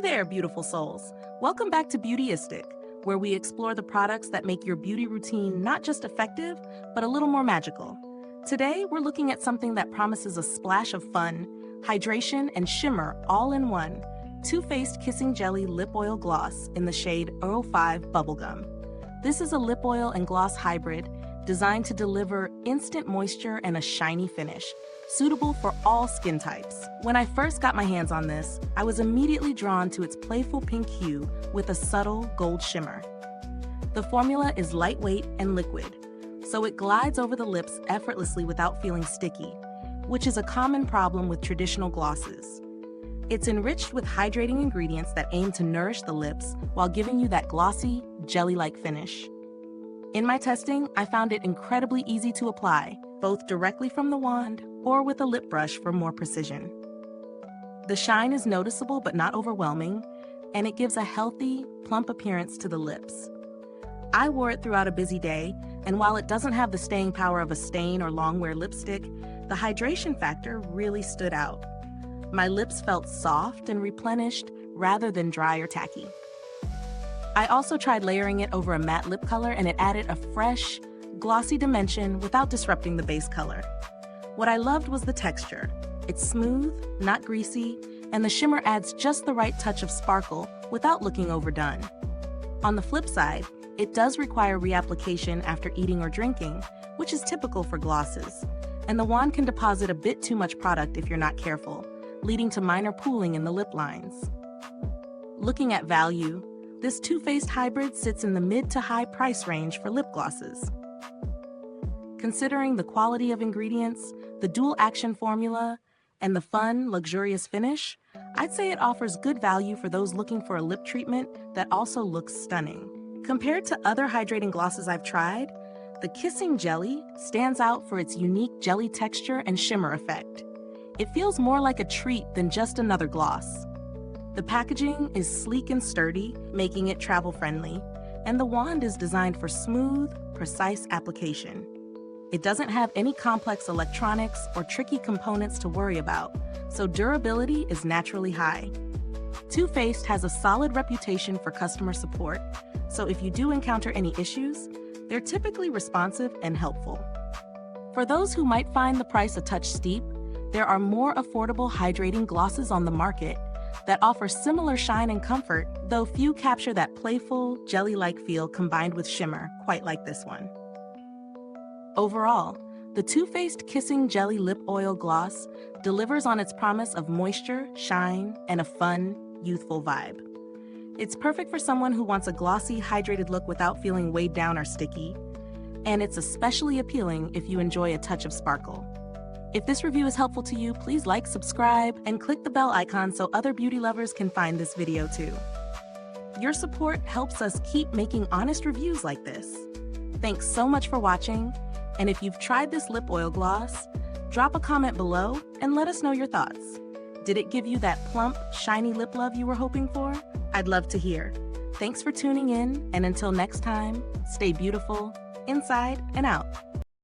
there, beautiful souls. Welcome back to Beautyistic, where we explore the products that make your beauty routine not just effective, but a little more magical. Today, we're looking at something that promises a splash of fun, hydration, and shimmer all in one. Too Faced Kissing Jelly Lip Oil Gloss in the shade 05 Bubblegum. This is a lip oil and gloss hybrid designed to deliver instant moisture and a shiny finish, suitable for all skin types. When I first got my hands on this, I was immediately drawn to its playful pink hue with a subtle gold shimmer. The formula is lightweight and liquid, so it glides over the lips effortlessly without feeling sticky, which is a common problem with traditional glosses. It's enriched with hydrating ingredients that aim to nourish the lips while giving you that glossy, jelly-like finish. In my testing, I found it incredibly easy to apply, both directly from the wand or with a lip brush for more precision. The shine is noticeable but not overwhelming, and it gives a healthy, plump appearance to the lips. I wore it throughout a busy day, and while it doesn't have the staying power of a stain or long-wear lipstick, the hydration factor really stood out. My lips felt soft and replenished rather than dry or tacky. I also tried layering it over a matte lip color, and it added a fresh, glossy dimension without disrupting the base color. What I loved was the texture. It's smooth, not greasy, and the shimmer adds just the right touch of sparkle without looking overdone. On the flip side, it does require reapplication after eating or drinking, which is typical for glosses, and the wand can deposit a bit too much product if you're not careful, leading to minor pooling in the lip lines. Looking at value, this Too Faced hybrid sits in the mid to high price range for lip glosses. Considering the quality of ingredients, the dual action formula, and the fun, luxurious finish, I'd say it offers good value for those looking for a lip treatment that also looks stunning. Compared to other hydrating glosses I've tried, the Kissing Jelly stands out for its unique jelly texture and shimmer effect. It feels more like a treat than just another gloss. The packaging is sleek and sturdy, making it travel-friendly, and the wand is designed for smooth, precise application. It doesn't have any complex electronics or tricky components to worry about, so durability is naturally high. Too Faced has a solid reputation for customer support, so if you do encounter any issues, they're typically responsive and helpful. For those who might find the price a touch steep, there are more affordable hydrating glosses on the market that offer similar shine and comfort, though few capture that playful, jelly-like feel combined with shimmer, quite like this one. Overall, the Too Faced Kissing Jelly Lip Oil Gloss delivers on its promise of moisture, shine, and a fun, youthful vibe. It's perfect for someone who wants a glossy, hydrated look without feeling weighed down or sticky, and it's especially appealing if you enjoy a touch of sparkle. If this review is helpful to you, please like, subscribe, and click the bell icon so other beauty lovers can find this video too. Your support helps us keep making honest reviews like this. Thanks so much for watching, and if you've tried this lip oil gloss, drop a comment below and let us know your thoughts. Did it give you that plump, shiny lip love you were hoping for? I'd love to hear. Thanks for tuning in, and until next time, stay beautiful, inside and out.